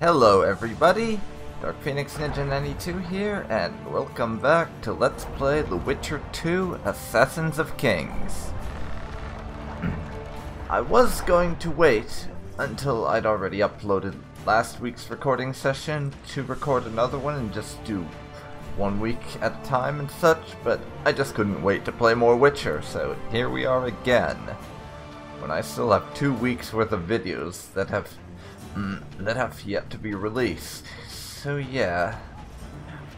Hello everybody, DarkPhoenix Ninja 92 here, and welcome back to Let's Play The Witcher 2 Assassins of Kings. I was going to wait until I'd already uploaded last week's recording session to record another one and just do 1 week at a time and such, but I just couldn't wait to play more Witcher, so here we are again, when I still have 2 weeks worth of videos that have yet to be released. So yeah,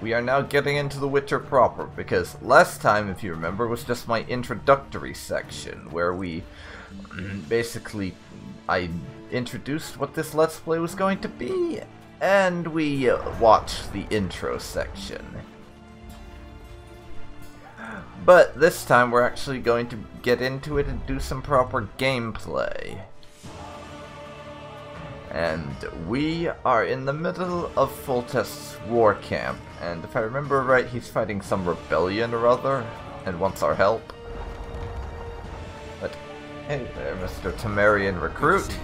we are now getting into The Witcher proper, because last time, if you remember, was just my introductory section, where we basically, I introduced what this Let's Play was going to be, and we watched the intro section. But this time we're actually going to get into it and do some proper gameplay. And we are in the middle of Foltest's war camp, and if I remember right, he's fighting some rebellion or other, and wants our help. But hey there, Mr. Temerian Recruit.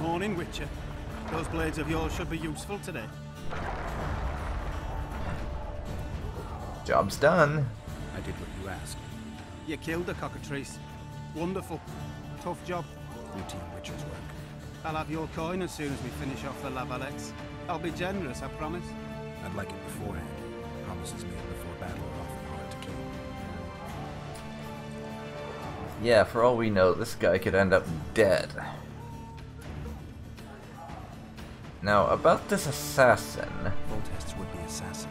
Morning, Witcher. Those blades of yours should be useful today. Job's done. I did what you asked. You killed the cockatrice. Wonderful. Tough job. Routine Witcher's work. I'll have your coin as soon as we finish off the Lavalettes. I'll be generous, I promise. I'd like it beforehand. Promises made before battle are often hard to keep. Yeah, for all we know, this guy could end up dead. Now, about this assassin. Foltest's would-be assassin.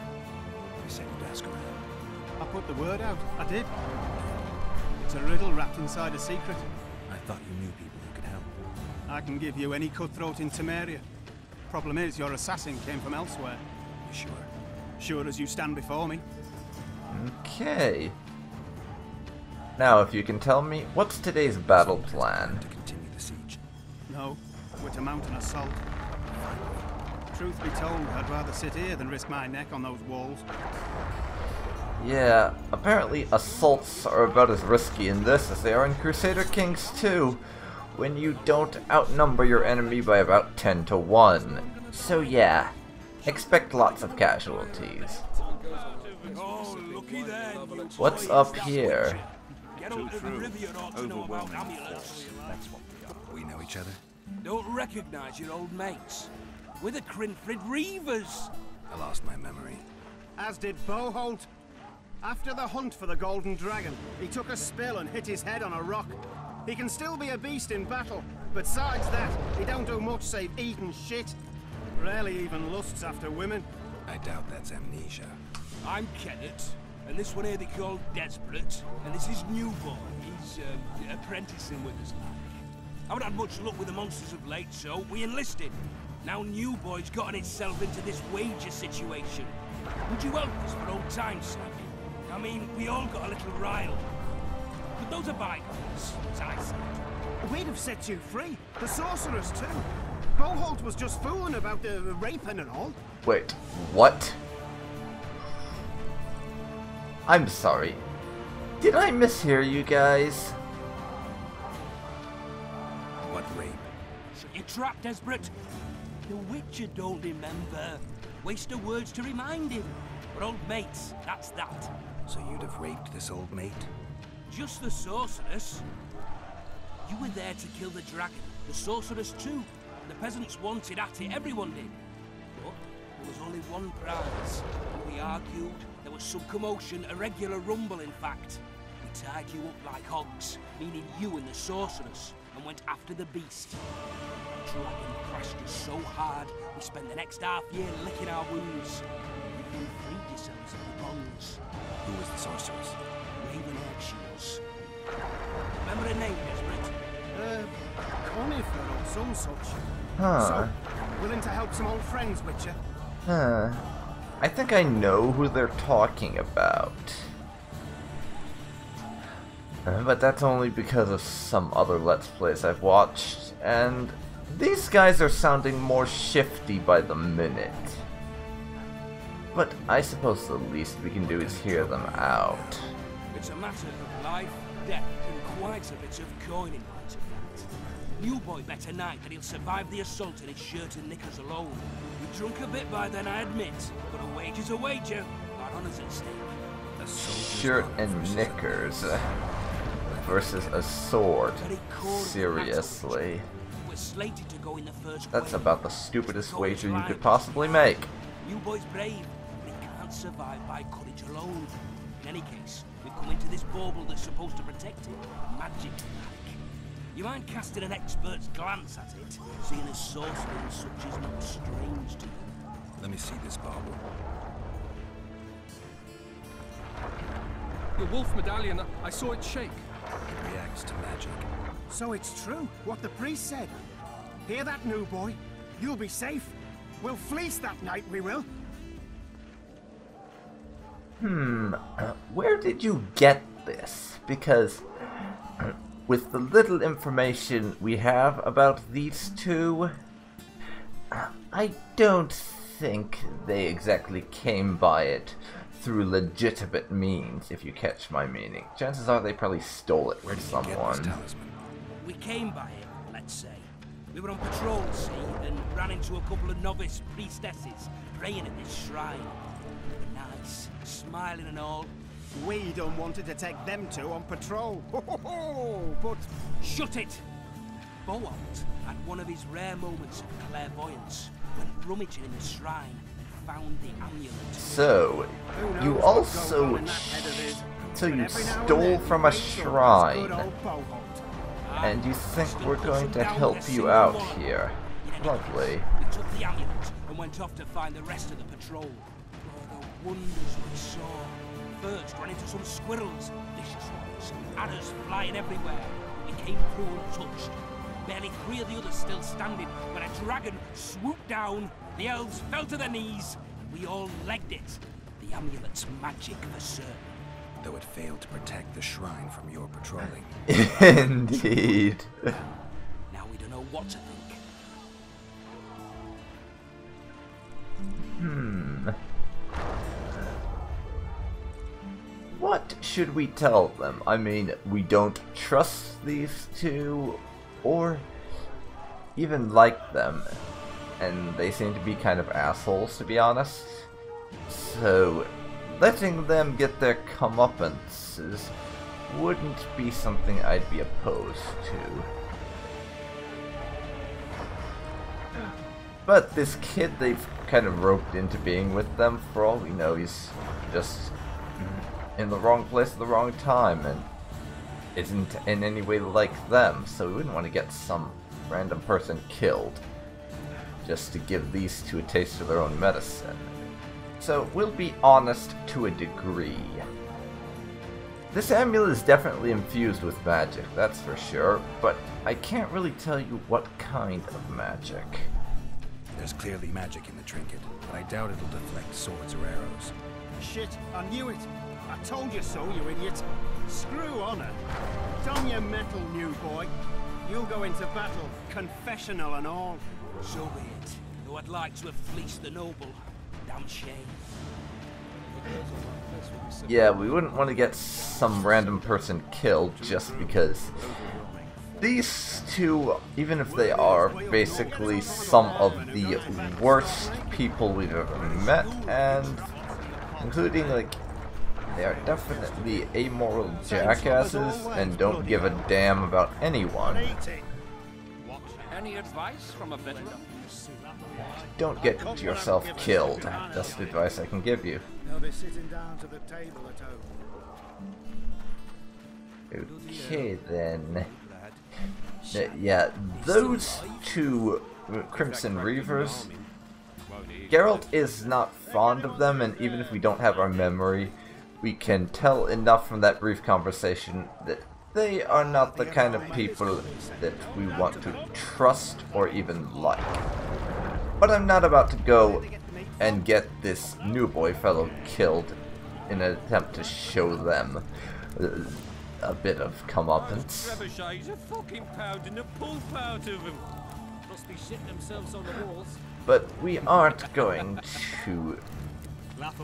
You said you'd ask around. I put the word out. I did. It's a riddle wrapped inside a secret. I thought you knew people who could help. I can give you any cutthroat in Temeria. Problem is, your assassin came from elsewhere. You sure? Sure as you stand before me. Okay. Now, if you can tell me, what's today's battle plan? To continue the siege. No, we're to mount an assault. Truth be told, I'd rather sit here than risk my neck on those walls. Yeah, apparently assaults are about as risky in this as they are in Crusader Kings 2, when you don't outnumber your enemy by about 10 to 1. So yeah, expect lots of casualties. What's up here? Geralt of Rivia ought to know about amulets. That's what we are. We know each other? Don't recognise your old mates. We're the Crinfrid Reavers. I lost my memory. As did Boholt. After the hunt for the Golden Dragon, he took a spill and hit his head on a rock. He can still be a beast in battle, but besides that, he don't do much save eat and shit. Rarely even lusts after women. I doubt that's amnesia. I'm Kenneth, and this one here they call Desperate, and this is Newborn. He's apprenticing with us. Haven't had much luck with the monsters of late, so we enlisted. Now Newboy's gotten itself into this wager situation. Would you help us for old time's sake? I mean, we all got a little riled. But those are bygones, as I said. We'd have set you free. The sorceress, too. Boholt was just fooling about the raping and all. Wait, what? I'm sorry. Did I mishear you guys? What rape? Shut your trap, Desperate. The Witcher don't remember. Waste of words to remind him. We're old mates, that's that. So you'd have raped this old mate? Just the sorceress. You were there to kill the dragon, the sorceress too. The peasants wanted at it, everyone did. But there was only one prize. We argued, there was some commotion, a regular rumble in fact. We tied you up like hogs, meaning you and the sorceress, and went after the beast. The dragon crashed us so hard, we spent the next half year licking our wounds. You freed yourselves of the bonds. Who was the sorceress? Raven-haired she was. Remember her name, Desperate? Conifer or some such. Huh. So, willing to help some old friends, Witcher? Huh. I think I know who they're talking about. But that's only because of some other Let's Plays I've watched, and these guys are sounding more shifty by the minute. But I suppose the least we can do is hear them out. It's a matter of life, death, and quite a bit of coin in point of fact. New boy bet tonight that he'll survive the assault in his shirt and knickers alone. You're drunk a bit by then, I admit, but a wager's a wager. Our honor's at stake. Shirt and knickers versus a sword. Seriously. We're slated to go in the first That's wave. about the stupidest wager you could possibly make. New boy's brave, but he can't survive by courage alone. In any case, we come into this bauble that's supposed to protect him. Magic like. You mind casting an expert's glance at it, seeing as sorcery and such is not strange to you? Let me see this bauble. The wolf medallion, I saw it shake. It reacts to magic. So it's true, what the priest said. Hear that, new boy? You'll be safe. We'll fleece that night, we will. Where did you get this? Because with the little information we have about these two, I don't think they exactly came by it through legitimate means, if you catch my meaning. Chances are they probably stole it from someone. We came by it, let's say. We were on patrol, see, and ran into a couple of novice priestesses praying at this shrine. They were nice, smiling and all. We don't wanted to take them two on patrol. But Shut it! Boalt had one of his rare moments of clairvoyance, went rummaging in the shrine and found the amulet. So, you also stole from a shrine, and you think we're going to help you out here. Lovely. We took the amulet and went off to find the rest of the patrol. Oh, the wonders we saw. First ran into some squirrels, vicious ones, adders flying everywhere. We came through untouched. Barely 3 of the others still standing when a dragon swooped down. The elves fell to their knees, and we all legged it. The amulet's magic for certain. Though it failed to protect the shrine from your patrolling. Indeed. Now we don't know what to think. What should we tell them? I mean, we don't trust these two, or even like them, and they seem to be kind of assholes, to be honest. So, letting them get their comeuppances wouldn't be something I'd be opposed to. But this kid they've kind of roped into being with them, for all we know, he's just in the wrong place at the wrong time and isn't in any way like them, so we wouldn't want to get some random person killed just to give these two a taste of their own medicine. So we'll be honest to a degree. This amulet is definitely infused with magic, that's for sure, but I can't really tell you what kind of magic. There's clearly magic in the trinket, but I doubt it'll deflect swords or arrows. shit, I knew it. I told you so, you idiot. Screw honor. Don your metal, new boy. You'll go into battle, confessional and all. So be it. Though I'd like to have fleeced the noble. Damn shame. Yeah, we wouldn't want to get some random person killed just because these two, even if they are basically some of the worst people we've ever met, and including, like, they are definitely amoral jackasses and don't give a damn about anyone. Any advice from a veteran? Don't get yourself killed. That's the advice I can give you. They'll be sitting down to the table at home. Okay then. Yeah, those two Crimson Reavers, Geralt is not fond of them, and even if we don't have our memory, we can tell enough from that brief conversation that they are not the kind of people that we want to trust or even like. But I'm not about to go and get this new boy fellow killed in an attempt to show them a bit of comeuppance. Trebuchets are fucking pounding the pulp out of them. Must be shitting themselves on the walls. But we aren't going to...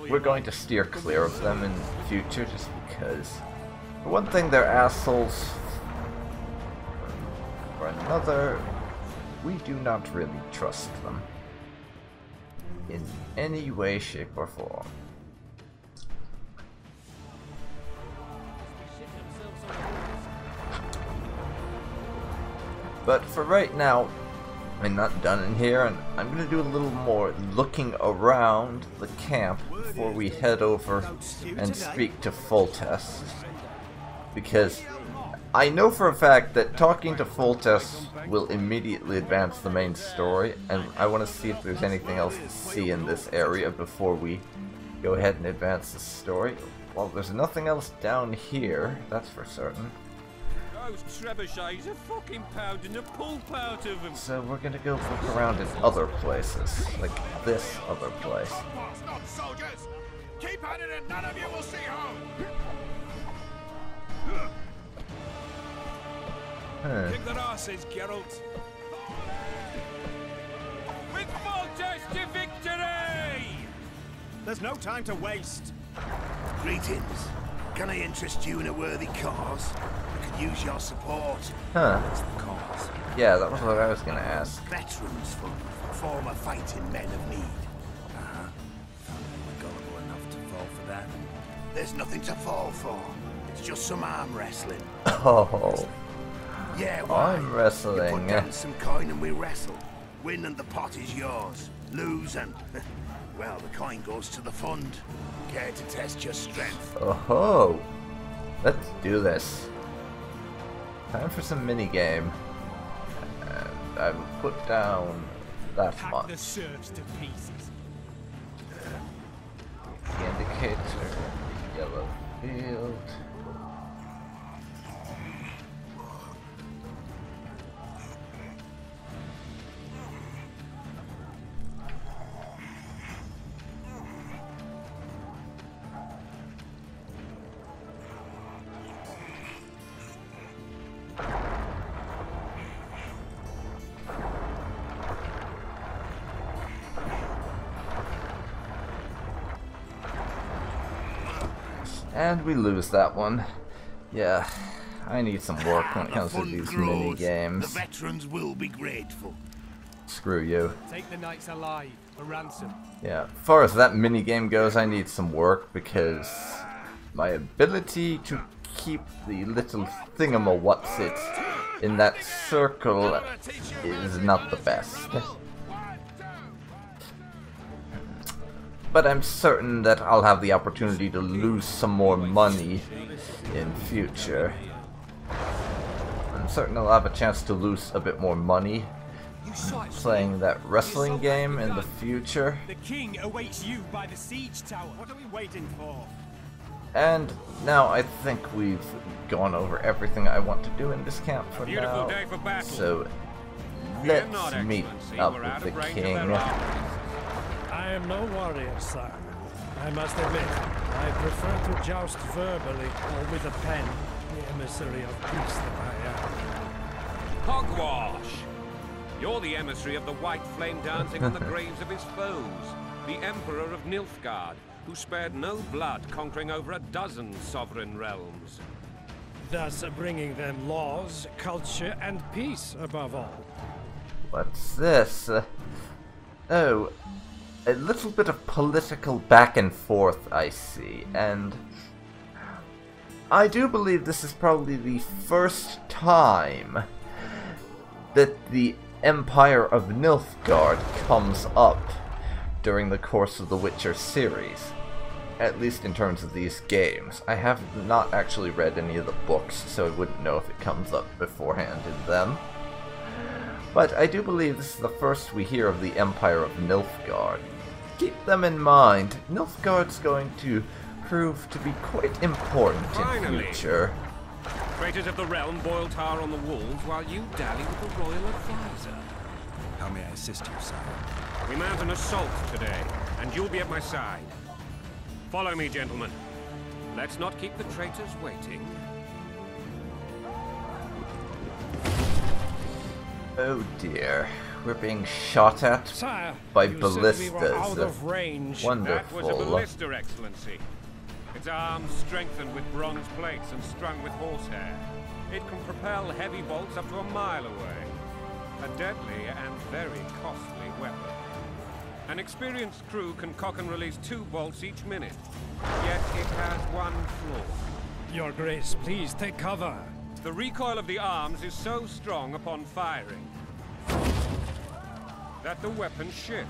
We're going to steer clear of them in the future just because... For one thing, they're assholes. for another, we do not really trust them in any way, shape, or form. But for right now, I'm not done in here, and I'm going to do a little more looking around the camp before we head over and speak to Foltest. Because I know for a fact that talking to Foltest will immediately advance the main story, and I want to see if there's anything else to see in this area before we go ahead and advance the story. Well, there's nothing else down here, that's for certain. Those trebuchets are fucking pounding the pulp out of him. So we're gonna go look around in other places, like this other place. Not soldiers! Keep at it and none of you will see home! Kick their asses, Geralt. With Foltest to victory! There's no time to waste. Greetings. Can I interest you in a worthy cause? I could use your support. Huh. What's the cause? Yeah, that was what I was gonna ask. Veterans Fund for former fighting men of need. Uh-huh. Found anyone gullible enough to fall for that? There's nothing to fall for. It's just some arm wrestling. Oh. Yeah, why? Arm You wrestling. put down some coin and we wrestle. Win and the pot is yours. Lose and... well, the coin goes to the fund. Care to test your strength? Oh, let's do this. Time for some minigame. And I will put down that Hack the much. serfs to pieces. The indicator, the yellow field. And we lose that one. Yeah, I need some work when it comes to these mini The games. veterans will be grateful. Screw you. Take the knights alive for ransom. Yeah, as far as that mini game goes, I need some work because my ability to keep the little thingamawhatsit in that circle is not the best. But I'm certain that I'll have the opportunity to lose some more money in future. I'm certain I'll have a chance to lose a bit more money playing that wrestling game in the future. The king awaits you by the siege tower. What are we waiting for? And now I think we've gone over everything I want to do in this camp for Beautiful now. day for battle. So Fear not, let's meet Excellency, up we're out with of the range of king. their armies. I am no warrior, sir. I must admit, I prefer to joust verbally or with a pen, the emissary of peace that I am. Hogwash! You're the emissary of the white flame dancing on the graves of his foes, the Emperor of Nilfgaard, who spared no blood conquering over a dozen sovereign realms. Thus bringing them laws, culture, and peace above all. What's this? Oh, a little bit of political back and forth I see, and I do believe this is probably the first time that the Empire of Nilfgaard comes up during the course of the Witcher series, at least in terms of these games. I have not actually read any of the books, so I wouldn't know if it comes up beforehand in them. But I do believe this is the first we hear of the Empire of Nilfgaard. Keep them in mind, Nilfgaard's going to prove to be quite important in future. Traitors of the realm boil tar on the walls while you dally with the royal advisor. How may I assist you, sire? We mount an assault today, and you'll be at my side. Follow me, gentlemen. Let's not keep the traitors waiting. Oh dear, we're being shot at Sire, by you said we were out ballistas. of range. That was a Wonderful. ballista, Excellency. Its arms strengthened with bronze plates and strung with horsehair. It can propel heavy bolts up to a mile away. A deadly and very costly weapon. An experienced crew can cock and release 2 bolts each minute. Yet it has one flaw. Your Grace, please take cover. The recoil of the arms is so strong upon firing that the weapon shifts.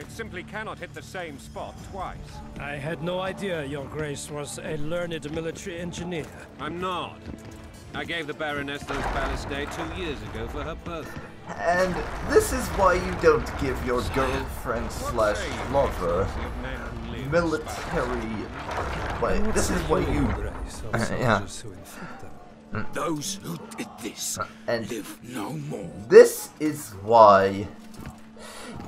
It simply cannot hit the same spot twice. I had no idea Your Grace was a learned military engineer. I'm not. I gave the Baroness those ballistae 2 years ago for her birthday. And this is why you don't give your girlfriend slash lover military... Wait, this is why you... yeah. Those who did this And live no more. this is why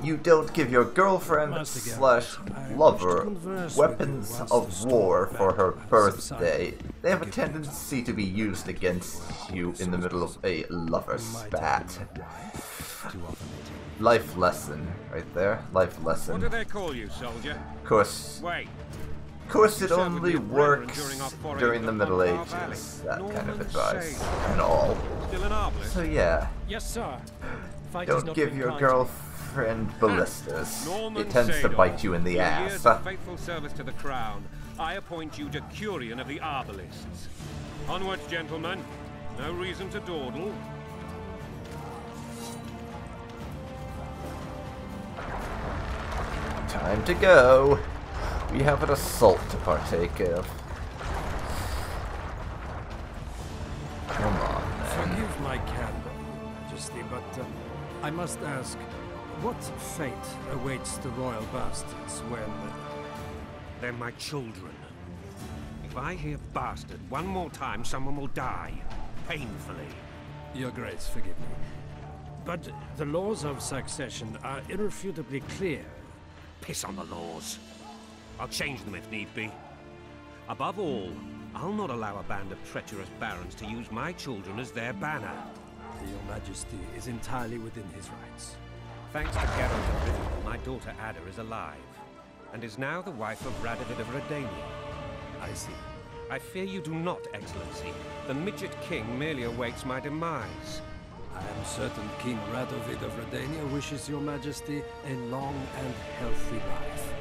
you don't give your girlfriend slash lover weapons of war for her birthday. They have a tendency to be used against you in the middle of a lover spat. Life lesson, right there. Life lesson. What do they call you, soldier? Of course. Wait. Of course, it only works during the Middle Ages. That kind of advice and all. Still an arbalist? So yeah. Yes, sir. Don't give your girlfriend ballistas. It tends to bite you in the ass. Years of faithful service to the crown, I appoint you Decurion of the Arbalists. Onwards, gentlemen. No reason to dawdle. Time to go. We have an assault to partake of. Come on, then. Forgive my candor, Majesty, but I must ask, what fate awaits the royal bastards when... They're my children. If I hear bastard one more time, someone will die. Painfully. Your Grace, forgive me. But the laws of succession are irrefutably clear. Piss on the laws. I'll change them if need be. Above all, I'll not allow a band of treacherous barons to use my children as their banner. Your Majesty is entirely within his rights. Thanks to Geralt of Rivia, my daughter Ada is alive, and is now the wife of Radovid of Redania. I see. I fear you do not, Excellency. The midget king merely awaits my demise. I am certain King Radovid of Redania wishes Your Majesty a long and healthy life.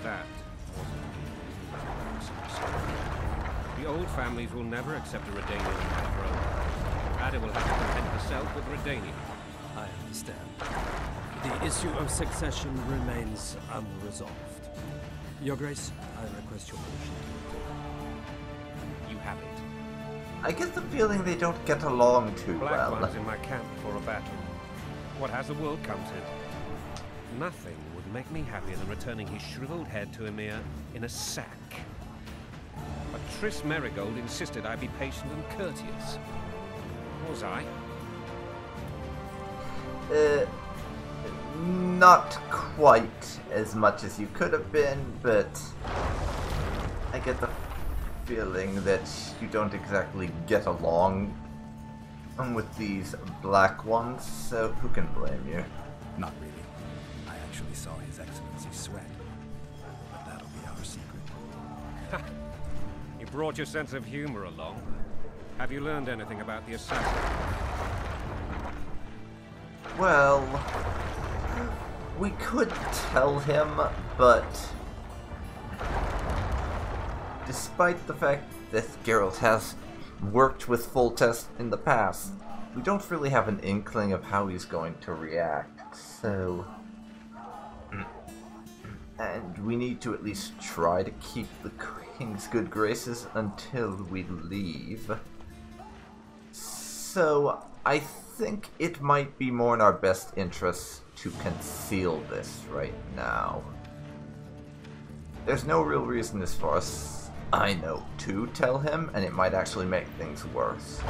That wasn't the old families will never accept a Redanian on my throne. Ada will have to content herself with Redania. I understand. The issue of succession remains unresolved. Your Grace, I request your permission to You have it. I get the feeling they don't get along too Black well. one's in my camp before a battle. What has the world come to? Nothing would make me happier than returning his shriveled head to Emir in a sack. But Triss Merigold insisted I be patient and courteous. Was I? Not quite as much as you could have been, but I get the feeling that you don't exactly get along with these black ones, so who can blame you? Not really. I actually saw His Excellency sweat. But that'll be our secret. You brought your sense of humor along. Have you learned anything about the assassin? Well, we could tell him, but despite the fact that Geralt has worked with Foltest in the past, we don't really have an inkling of how he's going to react, so... And we need to at least try to keep the King's good graces until we leave. So, I think it might be more in our best interest to conceal this right now. There's no real reason as far as I know to tell him, and it might actually make things worse.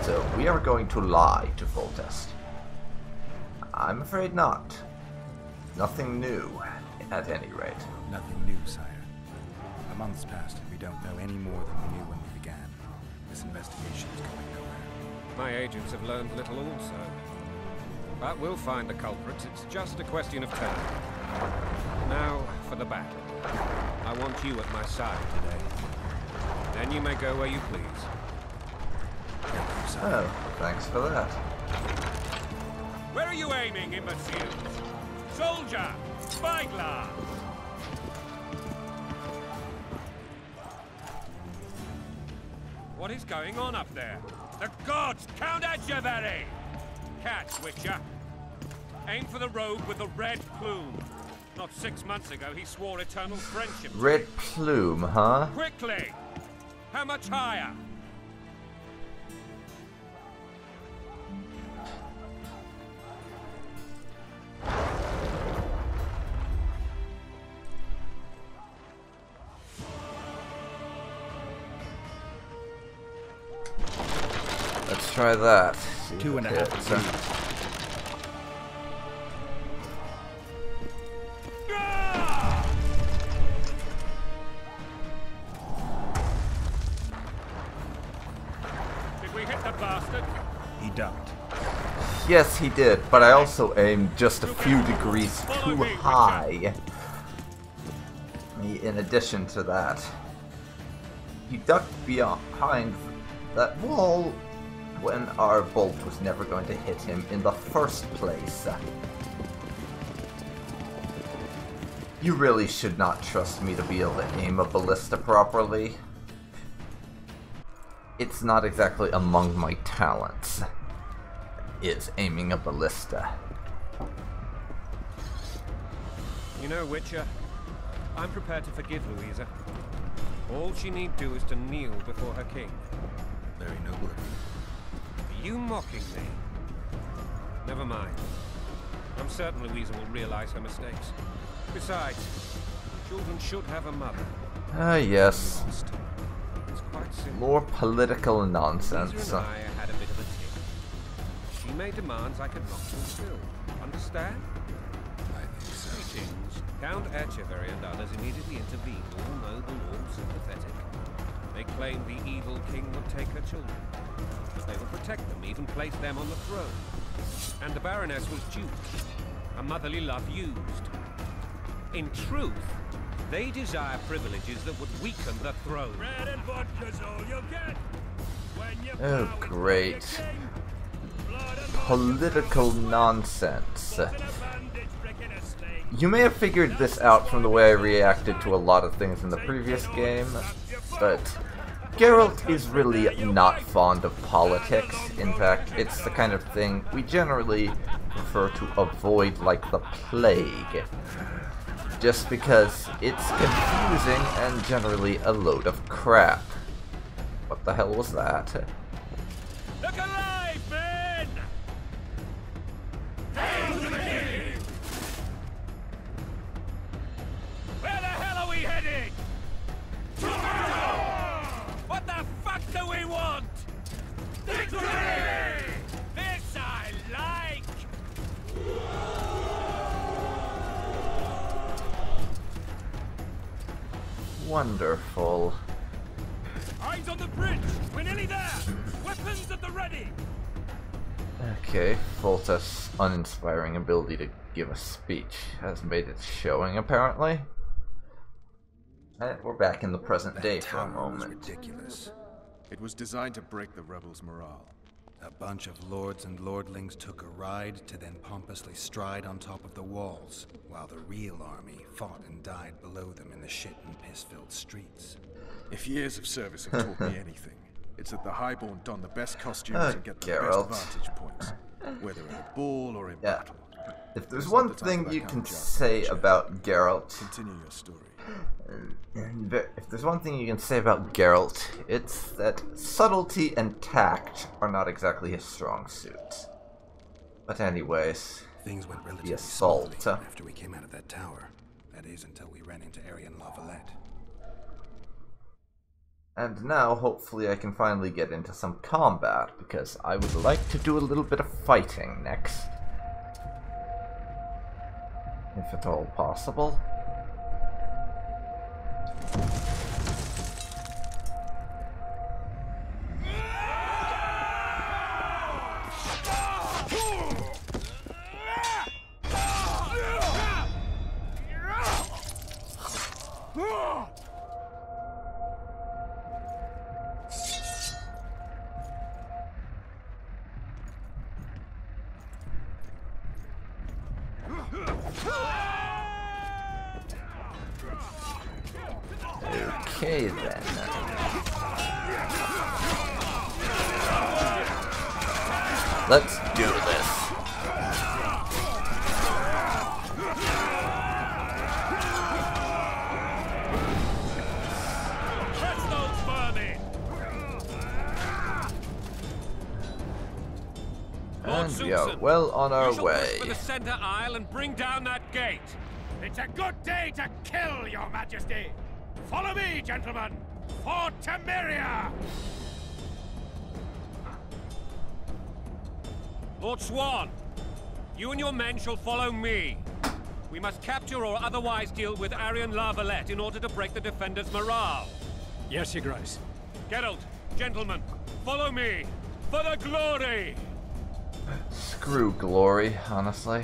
So we are going to lie to Foltest. I'm afraid not. Nothing new, at any rate. Nothing new, sire. A month's passed and we don't know any more than we knew when we began. This investigation is going nowhere. My agents have learned little also. But we'll find the culprits. It's just a question of time. Now for the battle. I want you at my side today. Then you may go where you please. sight. Oh, thanks for that. Where are you aiming, imbeciles? Soldier! Spyglass! What is going on up there? The gods count at you, Barry! Catch, Witcher. Aim for the rogue with the red plume. Not 6 months ago, he swore eternal friendship. Red plume, huh? Quickly! How much higher? Let's try that. See if 2.5 it hits. degrees. Did we hit the bastard? He ducked. Yes, he did, but I also aimed just a few degrees too high. In addition to that, he ducked behind that wall when our bolt was never going to hit him in the first place. You really should not trust me to be able to aim a ballista properly. It's not exactly among my talents, is aiming a ballista. You know, Witcher, I'm prepared to forgive Louisa. All she need do is to kneel before her king. Very noble of you. Are you mocking me? Never mind. I'm certain Louisa will realize her mistakes. Besides, children should have a mother. Ah, yes. It's quite simple. More political nonsense. Louisa and I had a bit of a tiff. She made demands I could not fulfill. Understand? I think so. Greetings. Count Etcheverry and others immediately intervened, all noble, all sympathetic. They claimed the evil king would take her children, but they would protect them, even place them on the throne. And the Baroness was duped, a motherly love used. In truth, they desire privileges that would weaken the throne. Bread and vodka's all you'll get. When you Oh, bow great. before your king. Blood and Political nonsense. vodka, and a bandage breaking a snake. You may have figured this out from the way I reacted to a lot of things in the previous game, but Geralt is really not fond of politics. In fact, it's the kind of thing we generally prefer to avoid like the plague, just because it's confusing and generally a load of crap. What the hell was that? Look alive, men! Where the hell are we heading? What the fuck do we want? Victory! This I like! Wonderful. Eyes on the bridge! We're nearly there! Weapons at the ready! Okay, Foltest's uninspiring ability to give a speech has made its showing, apparently. And we're back in the present day for a tower was moment. ridiculous. It was designed to break the rebels' morale. A bunch of lords and lordlings took a ride to then pompously stride on top of the walls, while the real army fought and died below them in the shit and piss-filled streets. If years of service have taught me anything, it's that the Highborn don the best costumes and get the Geralt. best vantage points, whether in a ball or in Yeah. battle. If there's It's one not the time thing for you that can kind of say jargon, about Geralt, Continue your story. if there's one thing you can say about Geralt, it's that subtlety and tact are not exactly his strong suits. But anyways, Things went relatively assault. smoothly after we came out of that tower. That is, until we ran into Arian Lavalette. and now hopefully I can finally get into some combat, because I would like to do a little bit of fighting next. If at all possible. Okay then. Let's do this. And we are well on our way. For the center aisle and bring down that gate. It's a good day to kill, Your Majesty. Follow me, gentlemen. For Temeria. Lord Swan, you and your men shall follow me. We must capture or otherwise deal with Arian Lavalette in order to break the defenders' morale. Yes, Your Grace. Geralt, gentlemen, follow me. For the glory! Screw glory, honestly.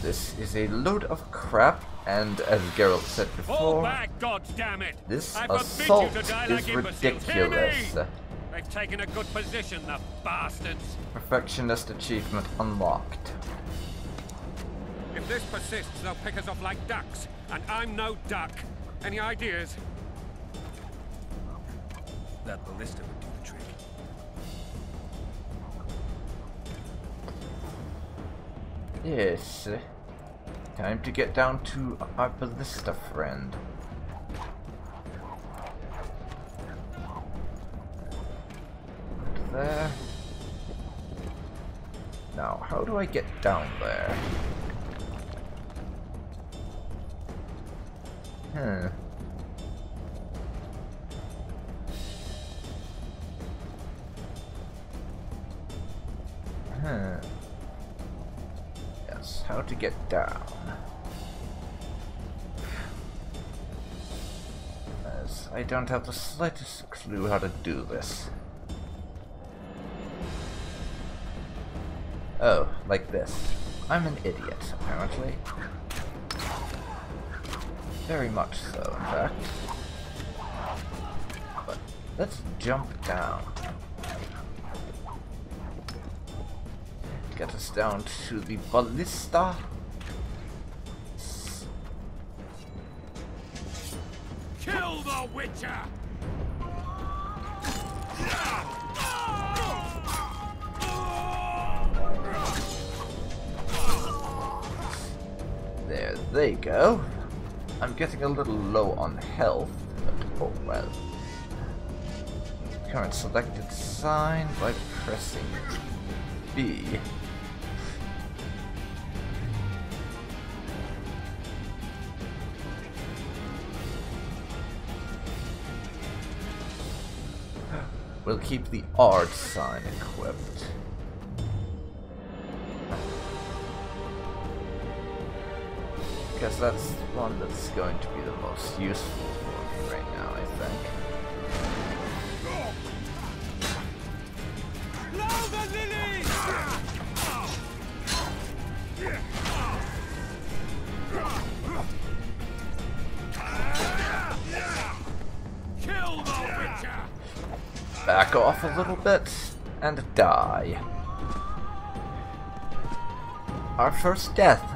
This is a load of crap, and as Geralt said Fall before, back, goddammit! this I forbid assault you to die is like imbeciles. Hear me! ridiculous. They've taken a good position, the bastards. Perfectionist achievement unlocked. If this persists, they'll pick us off like ducks, and I'm no duck. Any ideas? That ballista would do the trick. Yes. Time to get down to our ballista friend. There. Now, how do I get down there? Yes, how to get down. As I don't have the slightest clue how to do this. Oh, like this. I'm an idiot, apparently. Very much so, in fact. But let's jump down. Get us down to the ballista. Kill the Witcher! There they go. I'm getting a little low on health, but oh well. Current selected sign by pressing B. We'll keep the art sign equipped. Because that's the one that's going to be the most useful for me right now, I think. Blow the lilies! Kill the Witcher! Back off a little bit and die. Our first death.